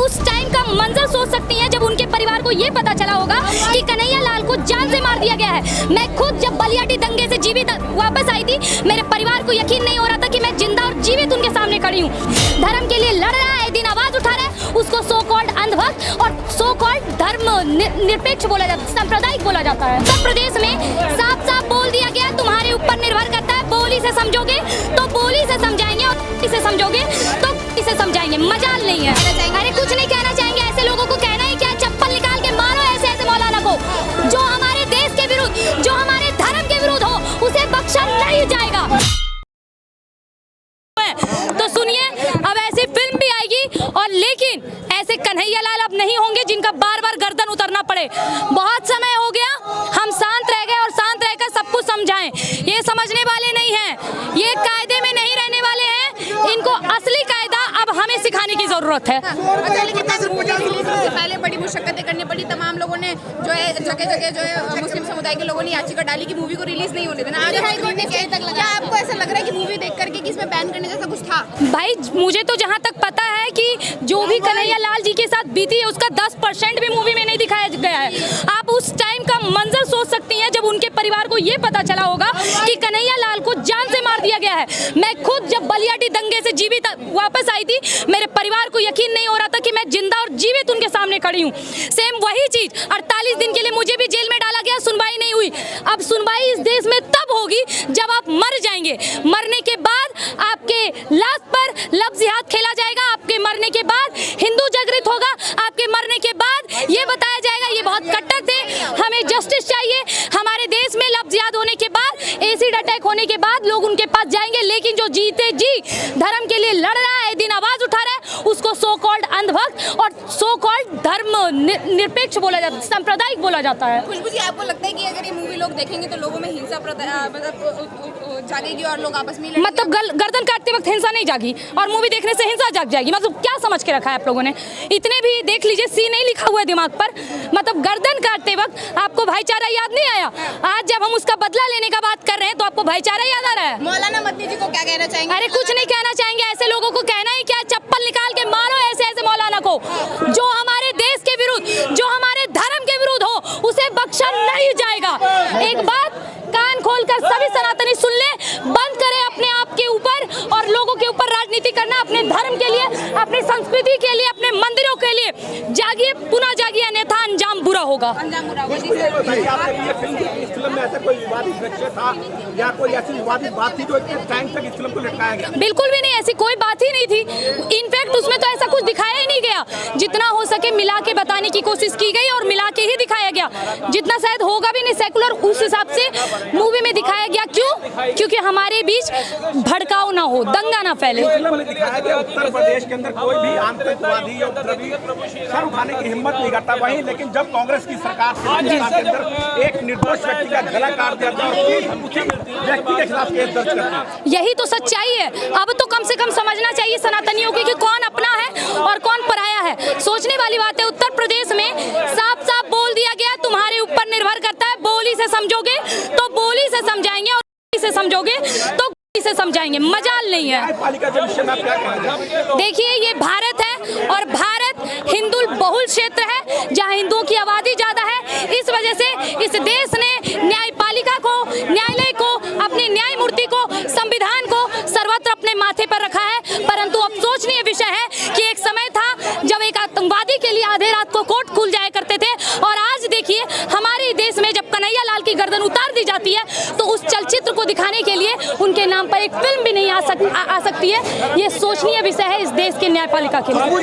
उस टाइम का मंजर सोच सकती हैं जब उनके परिवार को ये पता चला होगा कि कन्हैया लाल को जान से मार दिया गया है। मैं खुद जब बलियाटी दंगे से जीवित वापस आई थी, मेरे परिवार को यकीन नहीं हो रहा था कि मैं जिंदा और जीवित उनके सामने खड़ी हूँ। धर्म के लिए लड़ रहा है, दिन आवाज उठा रहा है, उसको सो कॉल्ड अंधभक्त और सो कॉल्ड धर्म निरपेक्ष बोला जाता है, सांप्रदायिक बोला जाता है। उत्तर प्रदेश में साफ साफ बोल दिया गया, तुम्हारे ऊपर निर्भर करता है, बोली से समझोगे तो बोली से समझाएंगे और इसे समझोगे तो इसे समझाएंगे, मजाल नहीं है। अरे कुछ नहीं कहना चाहेंगे, ऐसे लोगों को कहना है क्या, चप्पल निकाल के मारो ऐसे ऐसे मौलाना को, जो हमारे देश के विरुद्ध, जो हमारे धर्म के विरुद्ध हो, उसे बख्शा नहीं जाएगा। तो सुनिए, अब ऐसी फिल्म भी आएगी और लेकिन ऐसे कन्हैया लाल अब नहीं होंगे जिनका बार बार गर्दन उतरना पड़े। बहुत समय हो गया, हम शांत रह गए और शांत रहकर सब कुछ समझाएं। ये समझने वाले नहीं हैं, ये कायदे में नहीं रहने वाले हैं, इनको असली कायदा अब हमें सिखाने की जरूरत है। अच्छा, लेकिन से पहले बड़ी मुशक्कतें करनी पड़ी, तमाम लोगों ने जो है जगह जगह जो है मुस्लिम समुदाय के लोगों ने याचिका डाली कि मूवी को रिलीज नहीं होने देना। आज हाई कोर्ट ने क्या आपको ऐसा लग रहा है कि मूवी देख करके कि इसमें बैन करने जैसा कुछ था? भाई मुझे तो जहाँ तक पता है कि जो भी कन्हैया लाल जी के साथ बीती है उसका 10% भी मूवी में नहीं दिखाया गया है। आप उस टाइम का मंजर सोच सकती हैं जब उनके परिवार को ये पता चला होगा कि कन्हैया लाल को जान से मार दिया गया है। मैं खुद जब बलियाटी दंगे से जीवित वापस आई थी, मेरे परिवार को यकीन नहीं हो रहा था कि मैं जिंदा और जीवित उनके सामने खड़ी हूँ। सेम वही चीज 48 दिन के लिए मुझे भी जेल में डाला गया, सुनवाई नहीं हुई। अब सुनवाई इस देश में तब होगी जब आप मर जाएंगे। मरने के बाद आपके लाश पर लफ्ज़ जिहाद खेला जाएगा, आपके मरने के बाद हिंदू जागृत होगा, आपके मरने के बाद ये बताया जाएगा ये बहुत कट्टर थे, हमें जस्टिस चाहिए। हमारे देश में लफ्ज़ जिहाद होने के बाद, एसिड अटैक होने के बाद लोग उनके पास जाएंगे, लेकिन जो जीते जी धर्म के लिए लड़ रहा है, दिन आवाज उठा रहा है, उसको सो कॉल्ड अंधभक्त और सो कॉल्ड धर्म निरपेक्ष बोला जाता है, सांप्रदायिक बोला जाता है। खुशबू जी, आपको लगता है कि अगर ये मूवी लोग देखेंगे तो लोगों में हिंसा जागेगी और लोग आपस में मतलब गर्दन काटते वक्त हिंसा नहीं जागी और मूवी देखने से हिंसा जाग जाएगी? मतलब क्या समझ के रखा है आप लोगों ने? इतने भी देख लीजिए, सी नहीं लिखा हुआ है दिमाग पर। मतलब गर्दन काटते वक्त आपको भाईचारा याद नहीं आया? आज जब हम उसका बदला लेने का बात कर रहे हैं तो आपको भाईचारा याद आ रहा है? मौलाना मदनी जी को क्या कहना चाहेंगे? अरे कुछ नहीं कहना चाहेंगे, ऐसे लोगों को कहना ही क्या, चप्पल निकाल के मारो ऐसे ऐसे मौलाना को, जो हमारे देश के विरुद्ध, जो हमारे धर्म के विरुद्ध हो, उसे बख्शा नहीं जाएगा। एक बात कान खोलकर सभी सनातनी सुन ले, बंद करें अपने आप के ऊपर और लोगों के ऊपर राजनीति करना, अपने धर्म के लिए, अपनी संस्कृति के लिए, अपने मंदिरों के लिए जागिए, पुनः जागिए, अन्यथा अंजाम बुरा होगा। अंजाम बुरा होगा। इस फिल्म में ऐसा कोई विवादित दृश्य था या कोई ऐसी विवादित बात थी जो इतने टाइम तक इस फिल्म को लटकाया गया? बिल्कुल भी नहीं, ऐसी कोई बात ही नहीं थी। इनफैक्ट उसमें तो ऐसा कुछ दिखाया ही नहीं गया। जितना हो सके मिला के बताने की कोशिश की गई और मिला के ही दिखाया गया, जितना शायद होगा भी नहीं सेकुलर, उस हिसाब से मूवी में दिखाया गया। क्यों? क्योंकि हमारे बीच भड़काव ना हो, दंगा ना फैले। दिखाया गया उत्तर प्रदेश के अंदर कोई भी आतंकवादी या उपद्रवी सर उठाने की हिम्मत नहीं करता, वहीं लेकिन जब कांग्रेस की सरकार के अंदर एक निर्दोष व्यक्ति का गला काट दिया था और उसी व्यक्ति के खिलाफ केस दर्ज करते हैं। यही तो सच्चाई है। अब तो कम से कम समझना चाहिए सनातनियों को कि कौन अपना है और कौन पराया है। सोचने वाली बात है। उत्तर प्रदेश में साफ साफ बोल दिया गया, तुम्हारे ऊपर निर्भर करता है, बोली से समझोगे तो बोली से समझाएंगे और से समझोगे तो इसे समझाएंगे, मजाल नहीं है। देखिए, ये भारत है और भारत हिंदू बहुल क्षेत्र है जहां हिंदुओं की आबादी ज्यादा है। इस वजह से इस देश ने न्यायपालिका को, न्यायालय को, अपनी न्याय मूर्ति को, संविधान को सर्वत्र अपने माथे पर रखा है। परंतु अफसोसनीय विषय है कि एक समय था जब एक आतंकवादी के लिए आधे रात को कोर्ट खुल जाया करते थे और आज देखिए हमारे देश में जब कन्हैया लाल की गर्दन उतार दी जाती है तो उस चलचित्र को दिखाने के लिए उनके नाम पर एक फिल्म भी नहीं आ सकती है। ये सोचनीय विषय है इस देश के न्यायपालिका के लिए।